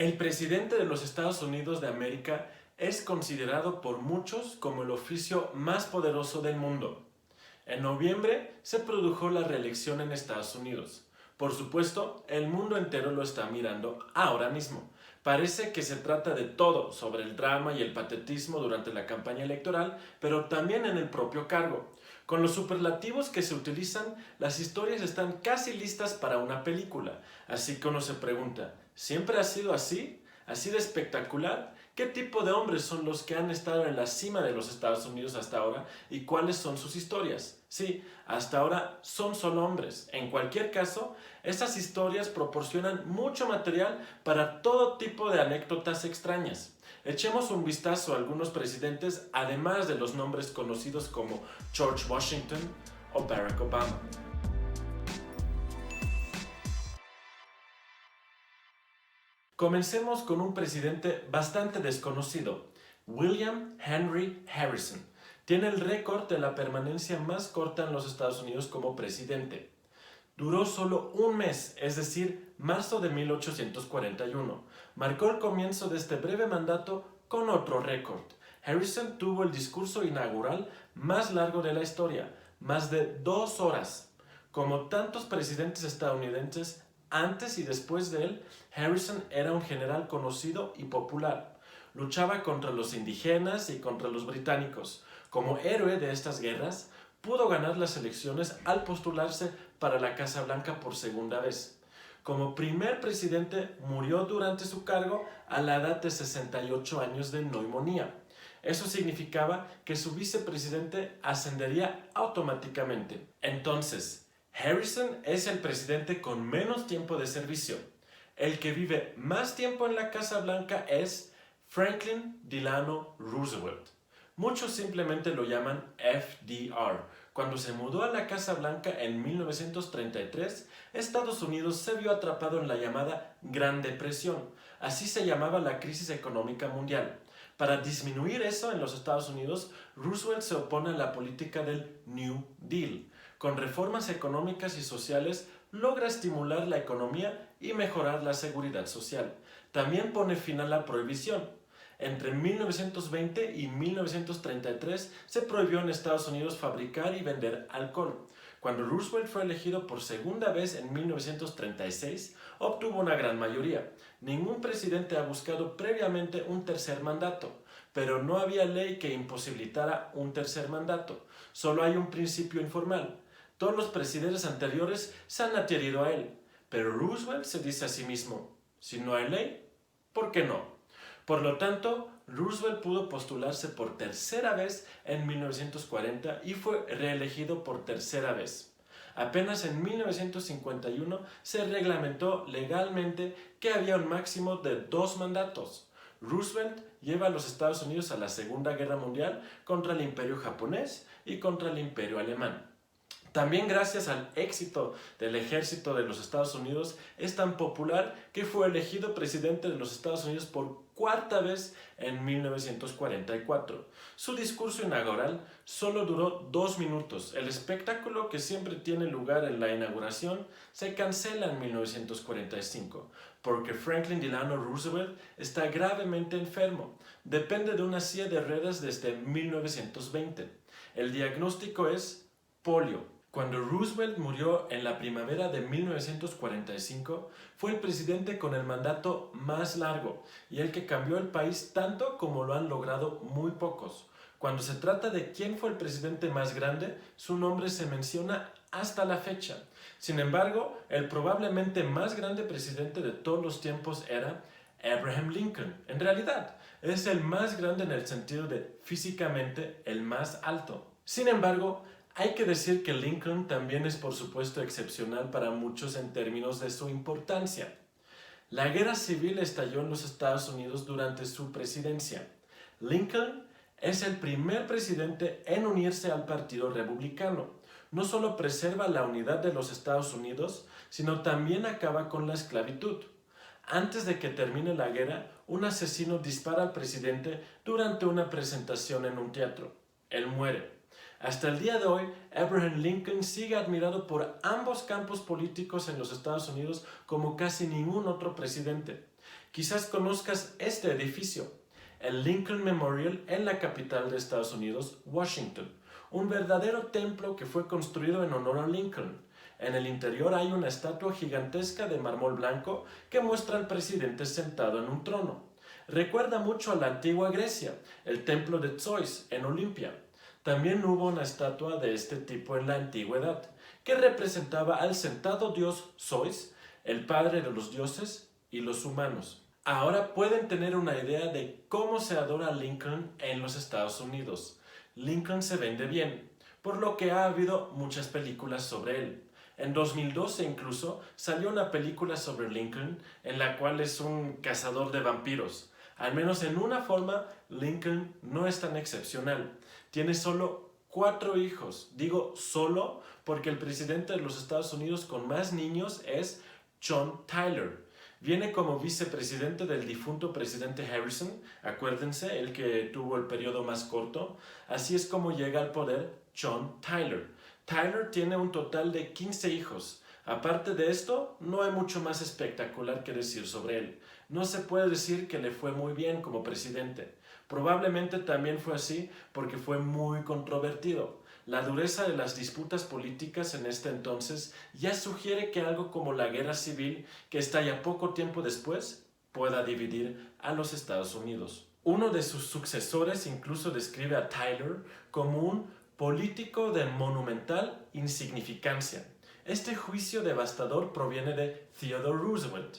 El presidente de los Estados Unidos de América es considerado por muchos como el oficio más poderoso del mundo. En noviembre se produjo la reelección en Estados Unidos. Por supuesto, el mundo entero lo está mirando ahora mismo. Parece que se trata de todo sobre el drama y el patetismo durante la campaña electoral, pero también en el propio cargo. Con los superlativos que se utilizan, las historias están casi listas para una película. Así que uno se pregunta, ¿siempre ha sido así? ¿Así de espectacular? ¿Qué tipo de hombres son los que han estado en la cima de los Estados Unidos hasta ahora y cuáles son sus historias? Sí, hasta ahora son solo hombres. En cualquier caso, estas historias proporcionan mucho material para todo tipo de anécdotas extrañas. Echemos un vistazo a algunos presidentes, además de los nombres conocidos como George Washington o Barack Obama. Comencemos con un presidente bastante desconocido, William Henry Harrison. Tiene el récord de la permanencia más corta en los Estados Unidos como presidente. Duró solo un mes, es decir, marzo de 1841. Marcó el comienzo de este breve mandato con otro récord. Harrison tuvo el discurso inaugural más largo de la historia, más de 2 horas. Como tantos presidentes estadounidenses, antes y después de él, Harrison era un general conocido y popular. Luchaba contra los indígenas y contra los británicos. Como héroe de estas guerras, pudo ganar las elecciones al postularse para la Casa Blanca por segunda vez. Como primer presidente, murió durante su cargo a la edad de 68 años de neumonía. Eso significaba que su vicepresidente ascendería automáticamente. Entonces, Harrison es el presidente con menos tiempo de servicio. El que vive más tiempo en la Casa Blanca es Franklin Delano Roosevelt. Muchos simplemente lo llaman FDR. Cuando se mudó a la Casa Blanca en 1933, Estados Unidos se vio atrapado en la llamada Gran Depresión. Así se llamaba la crisis económica mundial. Para disminuir eso en los Estados Unidos, Roosevelt se opone a la política del New Deal. Con reformas económicas y sociales logra estimular la economía y mejorar la seguridad social. También pone fin a la prohibición. Entre 1920 y 1933 se prohibió en Estados Unidos fabricar y vender alcohol. Cuando Roosevelt fue elegido por segunda vez en 1936, obtuvo una gran mayoría. Ningún presidente ha buscado previamente un tercer mandato, pero no había ley que imposibilitara un tercer mandato. Solo hay un principio informal. Todos los presidentes anteriores se han adherido a él, pero Roosevelt se dice a sí mismo, si no hay ley, ¿por qué no? Por lo tanto, Roosevelt pudo postularse por tercera vez en 1940 y fue reelegido por tercera vez. Apenas en 1951 se reglamentó legalmente que había un máximo de 2 mandatos. Roosevelt lleva a los Estados Unidos a la Segunda Guerra Mundial contra el Imperio japonés y contra el Imperio alemán. También gracias al éxito del ejército de los Estados Unidos es tan popular que fue elegido presidente de los Estados Unidos por cuarta vez en 1944. Su discurso inaugural solo duró 2 minutos. El espectáculo que siempre tiene lugar en la inauguración se cancela en 1945 porque Franklin Delano Roosevelt está gravemente enfermo. Depende de una silla de ruedas desde 1920. El diagnóstico es polio. Cuando Roosevelt murió en la primavera de 1945, fue el presidente con el mandato más largo y el que cambió el país tanto como lo han logrado muy pocos. Cuando se trata de quién fue el presidente más grande, su nombre se menciona hasta la fecha. Sin embargo, el probablemente más grande presidente de todos los tiempos era Abraham Lincoln. En realidad, es el más grande en el sentido de físicamente el más alto. Sin embargo, hay que decir que Lincoln también es por supuesto excepcional para muchos en términos de su importancia. La guerra civil estalló en los Estados Unidos durante su presidencia. Lincoln es el primer presidente en unirse al Partido Republicano. No solo preserva la unidad de los Estados Unidos, sino también acaba con la esclavitud. Antes de que termine la guerra, un asesino dispara al presidente durante una presentación en un teatro. Él muere. Hasta el día de hoy, Abraham Lincoln sigue admirado por ambos campos políticos en los Estados Unidos como casi ningún otro presidente. Quizás conozcas este edificio, el Lincoln Memorial en la capital de Estados Unidos, Washington, un verdadero templo que fue construido en honor a Lincoln. En el interior hay una estatua gigantesca de mármol blanco que muestra al presidente sentado en un trono. Recuerda mucho a la antigua Grecia, el templo de Zeus en Olimpia. También hubo una estatua de este tipo en la antigüedad, que representaba al sentado dios Zeus, el padre de los dioses y los humanos. Ahora pueden tener una idea de cómo se adora a Lincoln en los Estados Unidos. Lincoln se vende bien, por lo que ha habido muchas películas sobre él. En 2012 incluso salió una película sobre Lincoln en la cual es un cazador de vampiros. Al menos en una forma, Lincoln no es tan excepcional. Tiene solo 4 hijos. Digo solo porque el presidente de los Estados Unidos con más niños es John Tyler. Viene como vicepresidente del difunto presidente Harrison, acuérdense, el que tuvo el periodo más corto. Así es como llega al poder John Tyler. Tyler tiene un total de 15 hijos. Aparte de esto, no hay mucho más espectacular que decir sobre él. No se puede decir que le fue muy bien como presidente. Probablemente también fue así porque fue muy controvertido. La dureza de las disputas políticas en este entonces ya sugiere que algo como la guerra civil, que estalla poco tiempo después, pueda dividir a los Estados Unidos. Uno de sus sucesores incluso describe a Tyler como un político de monumental insignificancia. Este juicio devastador proviene de Theodore Roosevelt.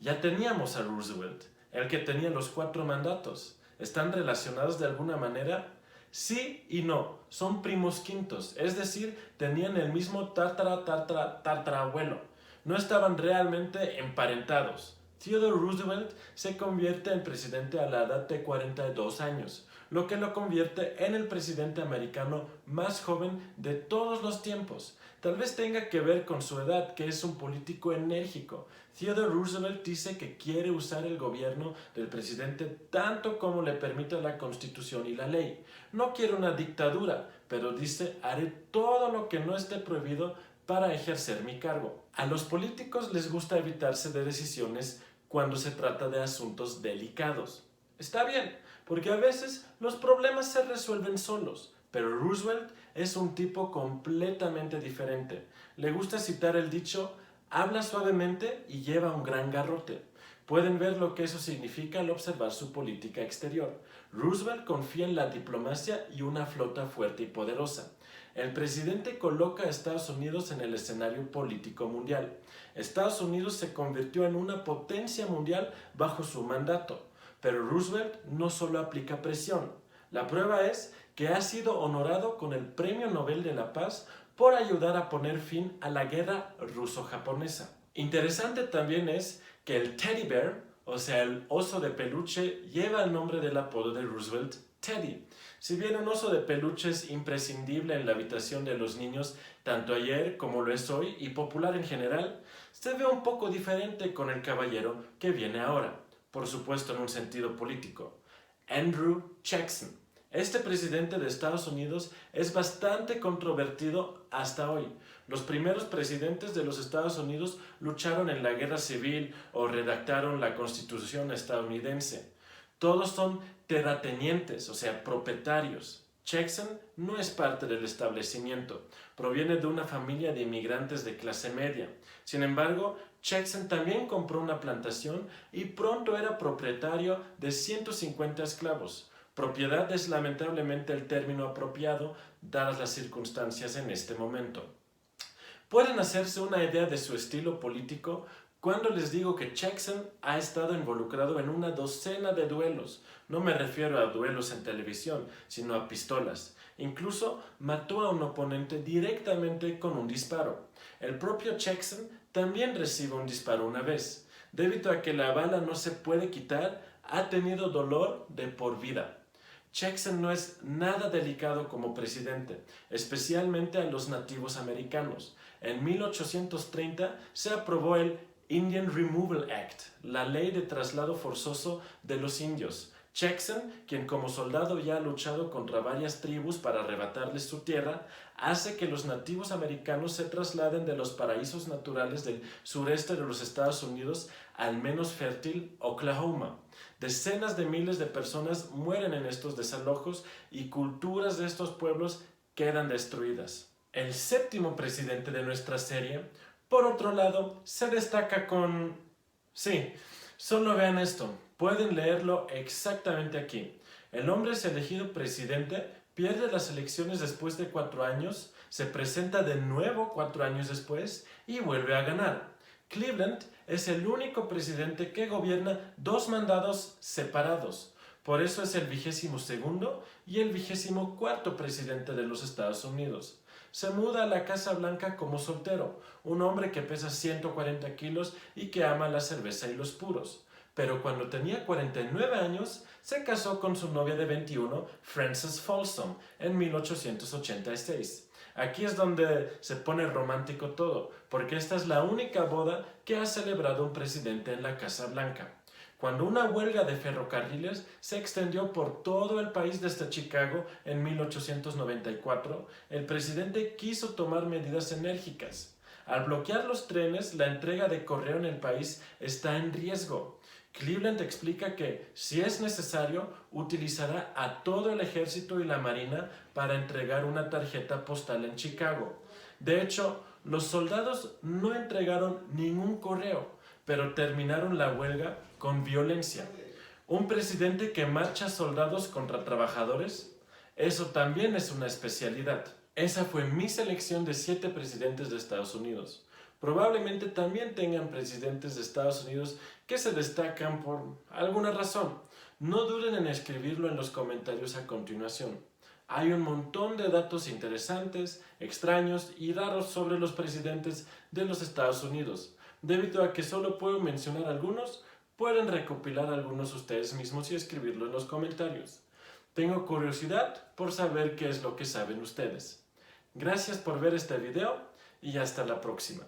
Ya teníamos a Roosevelt, el que tenía los 4 mandatos. ¿Están relacionados de alguna manera? Sí y no, son primos quintos, es decir, tenían el mismo tatarabuelo. No estaban realmente emparentados. Theodore Roosevelt se convierte en presidente a la edad de 42 años, lo que lo convierte en el presidente americano más joven de todos los tiempos. Tal vez tenga que ver con su edad, que es un político enérgico. Theodore Roosevelt dice que quiere usar el gobierno del presidente tanto como le permite la Constitución y la ley. No quiere una dictadura, pero dice, haré todo lo que no esté prohibido para ejercer mi cargo. A los políticos les gusta evitarse de decisiones cuando se trata de asuntos delicados. Está bien, porque a veces los problemas se resuelven solos, pero Roosevelt es un tipo completamente diferente. Le gusta citar el dicho, habla suavemente y lleva un gran garrote. Pueden ver lo que eso significa al observar su política exterior. Roosevelt confía en la diplomacia y una flota fuerte y poderosa. El presidente coloca a Estados Unidos en el escenario político mundial. Estados Unidos se convirtió en una potencia mundial bajo su mandato, pero Roosevelt no solo aplica presión. La prueba es que ha sido honorado con el Premio Nobel de la Paz por ayudar a poner fin a la guerra ruso-japonesa. Interesante también es que el teddy bear, o sea, el oso de peluche, lleva el nombre del apodo de Roosevelt, Teddy. Si bien un oso de peluche es imprescindible en la habitación de los niños, tanto ayer como lo es hoy y popular en general, se ve un poco diferente con el caballero que viene ahora, por supuesto en un sentido político. Andrew Jackson. Este presidente de Estados Unidos es bastante controvertido hasta hoy. Los primeros presidentes de los Estados Unidos lucharon en la guerra civil o redactaron la Constitución estadounidense. Todos son terratenientes, o sea, propietarios. Jackson no es parte del establecimiento, proviene de una familia de inmigrantes de clase media. Sin embargo, Jackson también compró una plantación y pronto era propietario de 150 esclavos. Propiedad es lamentablemente el término apropiado, dadas las circunstancias en este momento. Pueden hacerse una idea de su estilo político cuando les digo que Jackson ha estado involucrado en una docena de duelos. No me refiero a duelos en televisión, sino a pistolas. Incluso mató a un oponente directamente con un disparo. El propio Jackson también recibe un disparo una vez. Debido a que la bala no se puede quitar, ha tenido dolor de por vida. Jackson no es nada delicado como presidente, especialmente a los nativos americanos. En 1830 se aprobó el Indian Removal Act, la ley de traslado forzoso de los indios, Jackson, quien como soldado ya ha luchado contra varias tribus para arrebatarles su tierra, hace que los nativos americanos se trasladen de los paraísos naturales del sureste de los Estados Unidos al menos fértil Oklahoma. Decenas de miles de personas mueren en estos desalojos y culturas de estos pueblos quedan destruidas. El séptimo presidente de nuestra serie, por otro lado, se destaca con... Sí, solo vean esto, pueden leerlo exactamente aquí. El hombre es elegido presidente, pierde las elecciones después de 4 años, se presenta de nuevo 4 años después y vuelve a ganar. Cleveland es el único presidente que gobierna 2 mandados separados. Por eso es el 22º y el 24º presidente de los Estados Unidos. Se muda a la Casa Blanca como soltero, un hombre que pesa 140 kilos y que ama la cerveza y los puros. Pero cuando tenía 49 años, se casó con su novia de 21, Frances Folsom, en 1886. Aquí es donde se pone romántico todo, porque esta es la única boda que ha celebrado un presidente en la Casa Blanca. Cuando una huelga de ferrocarriles se extendió por todo el país desde Chicago en 1894, el presidente quiso tomar medidas enérgicas. Al bloquear los trenes, la entrega de correo en el país está en riesgo. Cleveland explica que, si es necesario, utilizará a todo el ejército y la marina para entregar una tarjeta postal en Chicago. De hecho, los soldados no entregaron ningún correo, pero terminaron la huelga con violencia. ¿Un presidente que marcha soldados contra trabajadores? Eso también es una especialidad. Esa fue mi selección de 7 presidentes de Estados Unidos. Probablemente también tengan presidentes de Estados Unidos que se destacan por alguna razón. No duden en escribirlo en los comentarios a continuación. Hay un montón de datos interesantes, extraños y raros sobre los presidentes de los Estados Unidos. Debido a que solo puedo mencionar algunos, pueden recopilar algunos ustedes mismos y escribirlo en los comentarios. Tengo curiosidad por saber qué es lo que saben ustedes. Gracias por ver este video y hasta la próxima.